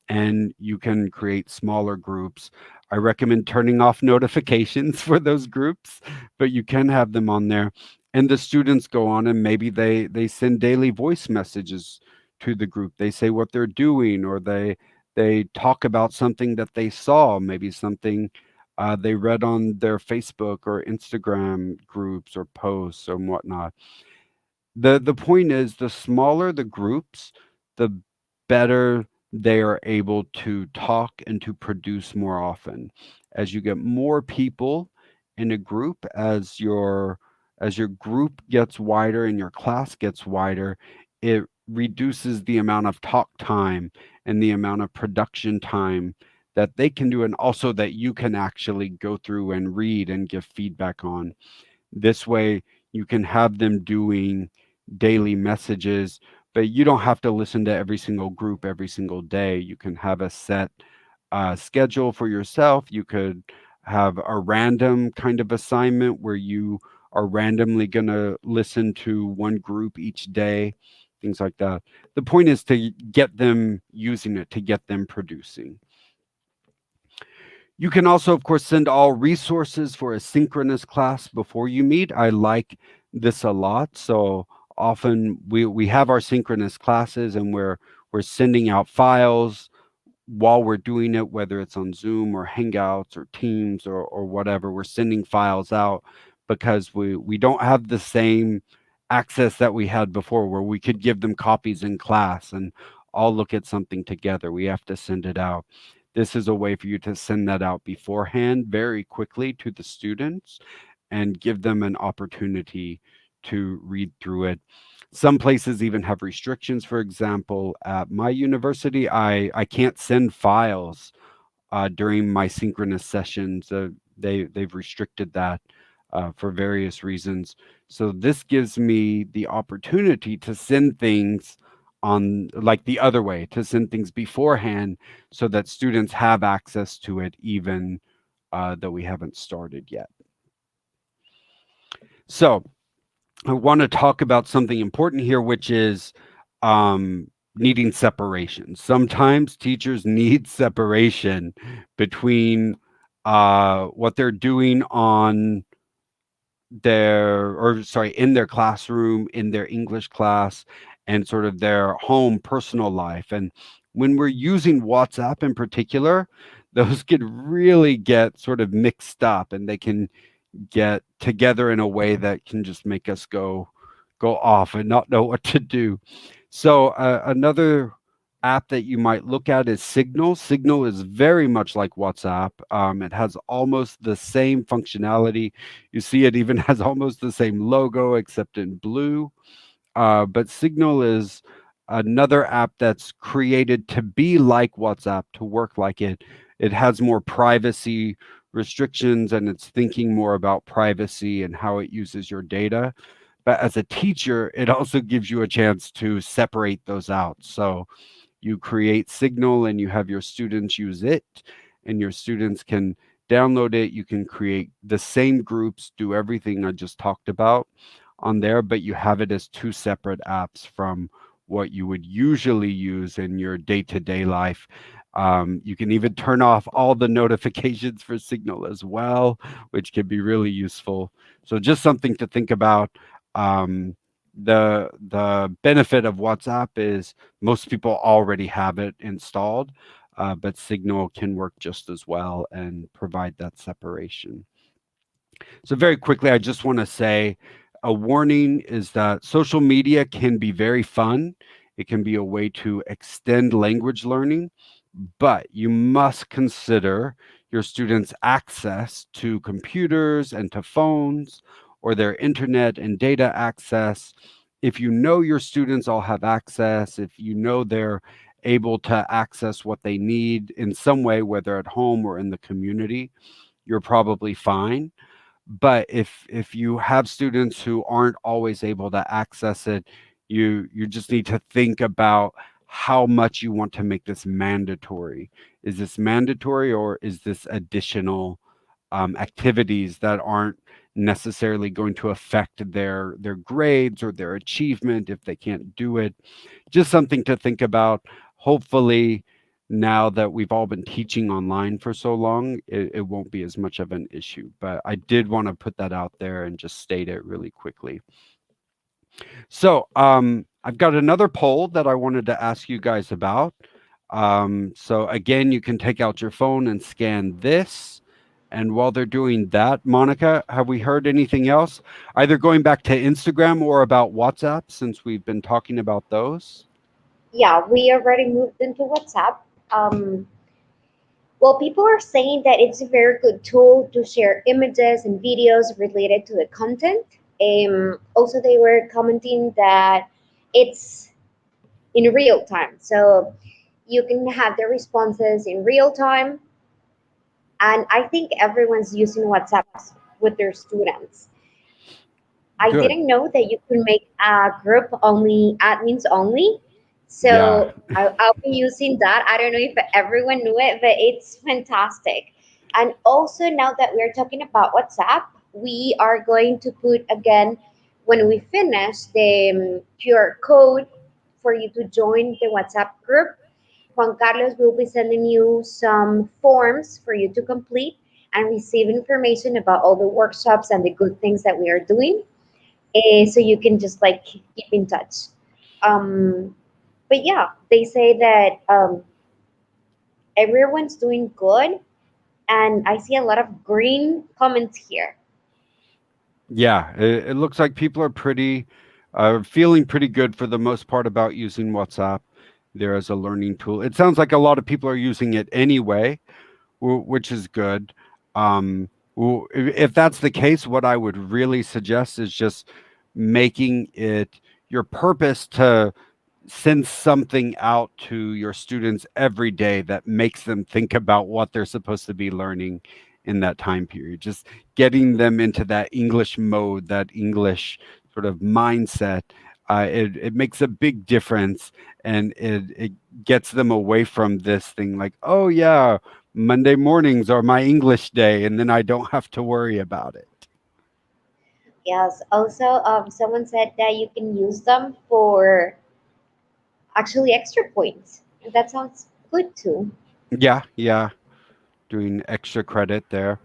and you can create smaller groups. I recommend turning off notifications for those groups, but you can have them on there. And the students go on and maybe they send daily voice messages to the group. They say what they're doing, or they talk about something that they saw, maybe something they read on their Facebook or Instagram groups or posts or whatnot. The point is, the smaller the groups, the better they are able to talk and to produce more often. As you get more people in a group, as your group gets wider and your class gets wider, it reduces the amount of talk time and the amount of production time that they can do, and also that you can actually go through and read and give feedback on. This way, you can have them doing daily messages, but you don't have to listen to every single group every single day. You can have a set schedule for yourself. You could have a random kind of assignment where you are randomly going to listen to one group each day, things like that. The point is to get them using it, to get them producing. You can also, of course, send all resources for a synchronous class before you meet. I like this a lot. So often we have our synchronous classes and we're sending out files while we're doing it, whether it's on Zoom or Hangouts or Teams or whatever. We're sending files out because we don't have the same access that we had before where we could give them copies in class and all look at something together. We have to send it out. This is a way for you to send that out beforehand very quickly to the students and give them an opportunity to read through it. Some places even have restrictions. For example, at my university, I can't send files during my synchronous sessions. They've restricted that for various reasons. So this gives me the opportunity to send things on like the other way, to send things beforehand so that students have access to it even though we haven't started yet. So I want to talk about something important here, which is needing separation. Sometimes teachers need separation between what they're doing on in their classroom, in their English class, and sort of their home personal life. And when we're using WhatsApp in particular, those could really get sort of mixed up and they can get together in a way that can just make us go off and not know what to do. So another app that you might look at is Signal. Signal is very much like WhatsApp. It has almost the same functionality. You see, it even has almost the same logo except in blue. But Signal is another app that's created to be like WhatsApp, to work like it. It has more privacy restrictions and it's thinking more about privacy and how it uses your data. But as a teacher, it also gives you a chance to separate those out. So you create Signal and you have your students use it, and your students can download it. You can create the same groups, do everything I just talked about on there, but you have it as two separate apps from what you would usually use in your day to day life. You can even turn off all the notifications for Signal as well, which can be really useful. So, just something to think about. Um, the benefit of WhatsApp is most people already have it installed, but Signal can work just as well and provide that separation. So, very quickly, I just want to say a warning is that social media can be very fun. It can be a way to extend language learning, but you must consider your students' access to computers and to phones or their internet and data access. If you know your students all have access, if you know they're able to access what they need in some way, whether at home or in the community, you're probably fine. But if you have students who aren't always able to access it, you just need to think about how much you want to make this mandatory. Is this mandatory or is this additional activities that aren't necessarily going to affect their grades or their achievement if they can't do it? Just something to think about. Hopefully, now that we've all been teaching online for so long, it won't be as much of an issue. But I did want to put that out there and just state it really quickly. So I've got another poll that I wanted to ask you guys about. So again, you can take out your phone and scan this. And while they're doing that, Monica, have we heard anything else? Either going back to Instagram or about WhatsApp, since we've been talking about those? Yeah, we already moved into WhatsApp. Um, well, people are saying that it's a very good tool to share images and videos related to the content. Also, they were commenting that it's in real time. So you can have the responses in real time. And I think everyone's using WhatsApp with their students. I Good. didn't know that you could make a group only admins only. Yeah. So I'll be using that. I don't know if everyone knew it, but it's fantastic. And also now that we're talking about WhatsApp, we are going to put again when we finish the QR code for you to join the WhatsApp group. Juan Carlos will be sending you some forms for you to complete and receive information about all the workshops and the good things that we are doing. So you can just like keep in touch. Um, but yeah, they say that everyone's doing good, and I see a lot of green comments here. Yeah, it looks like people are pretty feeling pretty good for the most part about using WhatsApp there as a learning tool. It sounds like a lot of people are using it anyway, which is good. If that's the case, what I would really suggest is just making it your purpose to send something out to your students every day that makes them think about what they're supposed to be learning in that time period. Just getting them into that English mode, that English sort of mindset. It makes a big difference, and it gets them away from this thing like, oh yeah, Monday mornings are my English day, and then I don't have to worry about it. Yes. Also, someone said that you can use them for actually extra points. That sounds good too. Yeah, yeah, doing extra credit there,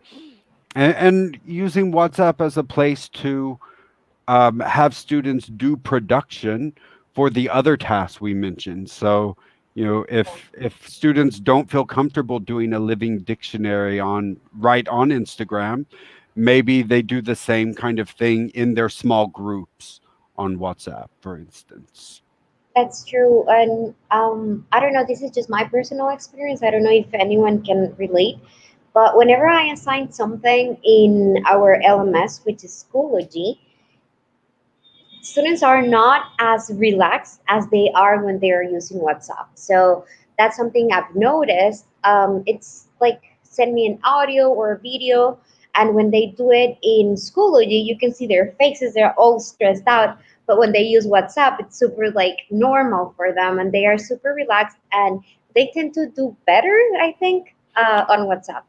and using WhatsApp as a place to have students do production for the other tasks we mentioned. So, if students don't feel comfortable doing a living dictionary on right on Instagram, maybe they do the same kind of thing in their small groups on WhatsApp, for instance. That's true. And I don't know, this is just my personal experience. I don't know if anyone can relate. But whenever I assign something in our LMS, which is Schoology, students are not as relaxed as they are when they are using WhatsApp. So that's something I've noticed. It's like send me an audio or a video, and when they do it in Schoology, you can see their faces; they're all stressed out. But when they use WhatsApp, it's super like normal for them, and they are super relaxed, and they tend to do better, I think, on WhatsApp.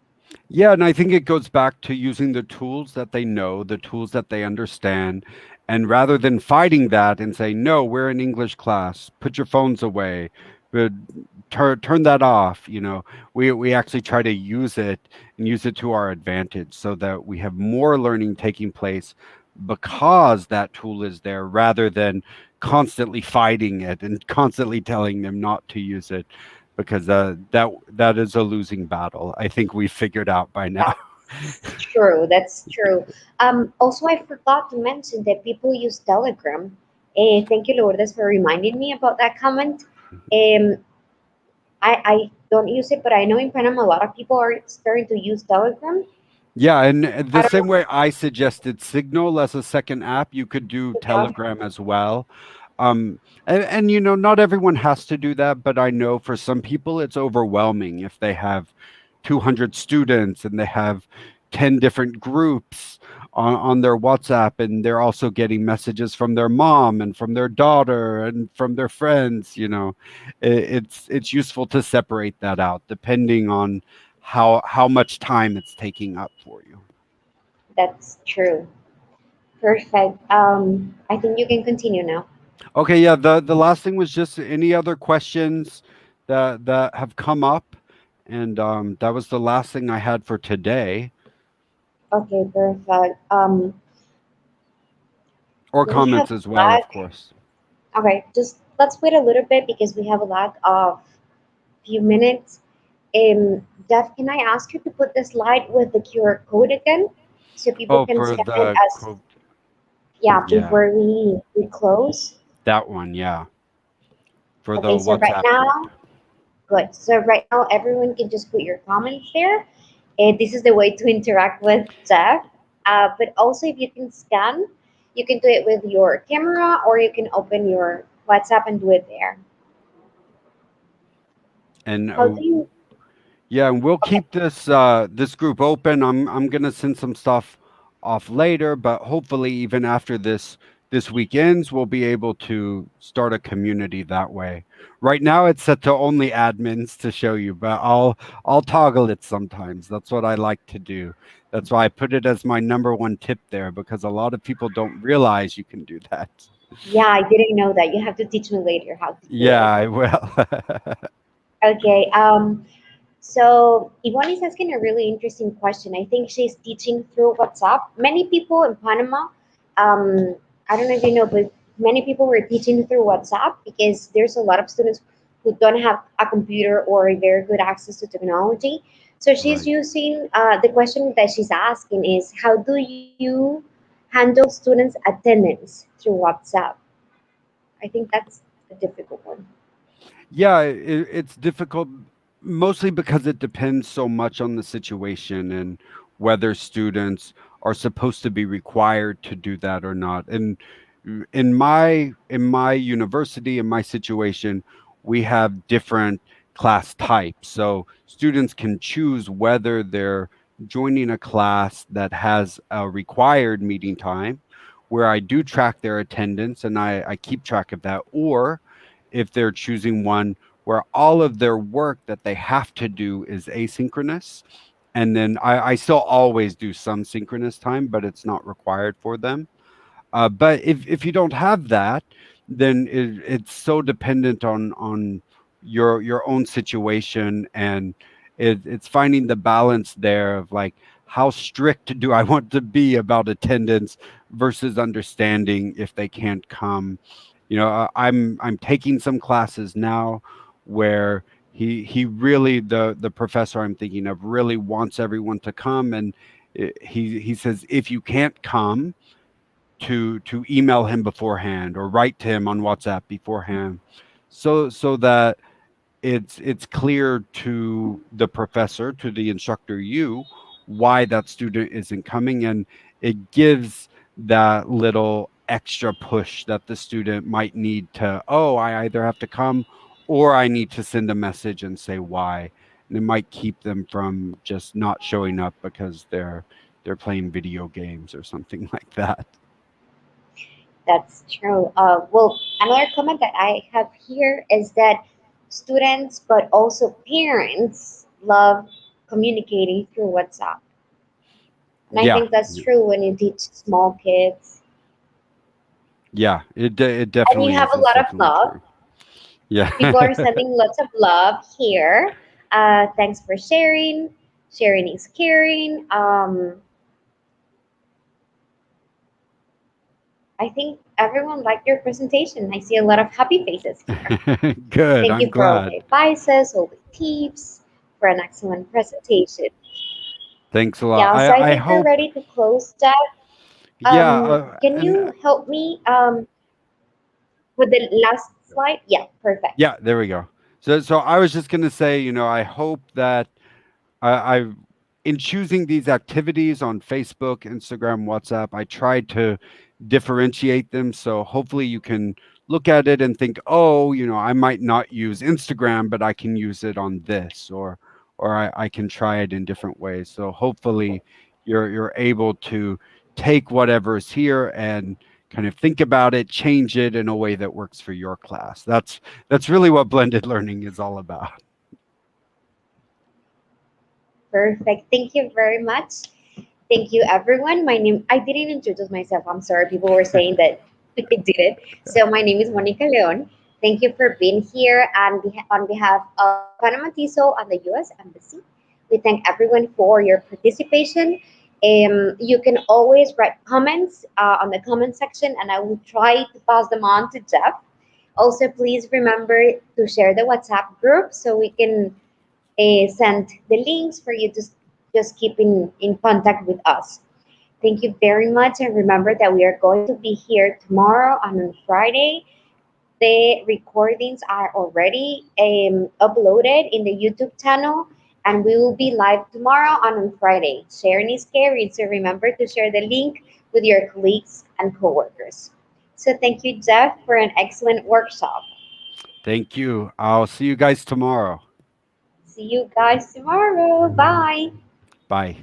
Yeah, and I think it goes back to using the tools that they know, the tools that they understand. And rather than fighting that and say, no, we're in English class, put your phones away, but turn that off, we actually try to use it and use it to our advantage so that we have more learning taking place because that tool is there rather than constantly fighting it and constantly telling them not to use it because that is a losing battle. I think we figured out by now. That's true. That's true. Also, I forgot to mention that people use Telegram. Thank you, Lourdes, for reminding me about that comment. Um, I don't use it, but I know in Panama a lot of people are starting to use Telegram. Yeah, and I the don't same know. way I suggested Signal as a second app, you could do Yeah, Telegram as well. And not everyone has to do that, but I know for some people it's overwhelming if they have 200 students and they have 10 different groups on their WhatsApp, and they're also getting messages from their mom and from their daughter and from their friends. It's useful to separate that out depending on how much time it's taking up for you. that's true. Perfect. I think you can continue now. Okay, yeah, the last thing was just any other questions that have come up, and that was the last thing I had for today, Okay, perfect. or We have comments as well, lag. of course. Okay, just let's wait a little bit because we have a lag of few minutes. Jeff, can I ask you to put the slide with the QR code again so people Oh, can for scan it the as, yeah, yeah, before we close? that one, yeah, for the Okay, so right WhatsApp group. now, good. So right now, everyone can just put your comments there. And this is the way to interact with Jeff. But also, if you can scan, you can do it with your camera or you can open your WhatsApp and do it there. And How do you? yeah, and we'll Okay, keep this group open. I'm gonna send some stuff off later, but hopefully even after this weekends, we'll be able to start a community that way. Right now, it's set to only admins to show you, but I'll toggle it sometimes. That's what I like to do. That's why I put it as my number one tip there because a lot of people don't realize you can do that. Yeah, I didn't know that. You have to teach me later how to do Yeah, it. I will. Okay. Yvonne is asking a really interesting question. I think she's teaching through WhatsApp. Many people in Panama, um, I don't know if you know, but many people were teaching through WhatsApp because there's a lot of students who don't have a computer or a very good access to technology. So she's Right. using the question that she's asking is how do you handle students' attendance through WhatsApp? I think that's a difficult one. Yeah, it's difficult mostly because it depends so much on the situation and whether students are supposed to be required to do that or not. And in my university, in my situation, we have different class types. So students can choose whether they're joining a class that has a required meeting time where I do track their attendance and I keep track of that, or if they're choosing one where all of their work that they have to do is asynchronous. And then I still always do some synchronous time, but it's not required for them. But if you don't have that, then it's so dependent on your own situation, and it's finding the balance there of like how strict do I want to be about attendance versus understanding if they can't come. I'm taking some classes now where he really the professor I'm thinking of really wants everyone to come, and he says if you can't come to email him beforehand or write to him on WhatsApp beforehand, so that it's clear to the professor, to the instructor, you, why that student isn't coming, and it gives that little extra push that the student might need to, oh, I either have to come or I need to send a message and say why. And it might keep them from just not showing up because they're playing video games or something like that. That's true. Well, another comment that I have here is that students, but also parents, love communicating through WhatsApp. And I Yeah, think that's true when you teach small kids. yeah, it And you definitely have is. a It's lot of definitely love. true. Yeah. People are sending lots of love here. Thanks for sharing. Sharing is caring. I think everyone liked your presentation. I see a lot of happy faces here. Good. Thank I'm you for all the glad. advices, all the tips, for an excellent presentation. Thanks a lot. Yeah, so I I think we're hope. ready to close that. Yeah, Can and you help me with the last slide? Yeah, perfect. yeah, there we go. So I was just gonna say, I hope that I've in choosing these activities on Facebook, Instagram, WhatsApp, I tried to differentiate them. So hopefully you can look at it and think, oh, I might not use Instagram, but I can use it on this, or I can try it in different ways. So hopefully you're able to take whatever's here and kind of think about it, change it in a way that works for your class. That's really what blended learning is all about. Perfect. Thank you very much. Thank you, everyone. My name, I didn't introduce myself. I'm sorry. People were saying that I did it. So, my name is Monica Leon. Thank you for being here. And on behalf of Panama TISO and the US Embassy, we thank everyone for your participation. You can always write comments on the comment section, and I will try to pass them on to Jeff. Also, please remember to share the WhatsApp group so we can send the links for you to just keep in contact with us. Thank you very much. And remember that we are going to be here tomorrow and on Friday. The recordings are already uploaded in the YouTube channel, and we will be live tomorrow and on Friday. Sharing is caring, so remember to share the link with your colleagues and coworkers. So thank you, Jeff, for an excellent workshop. Thank you. I'll see you guys tomorrow. See you guys tomorrow. Bye. Bye.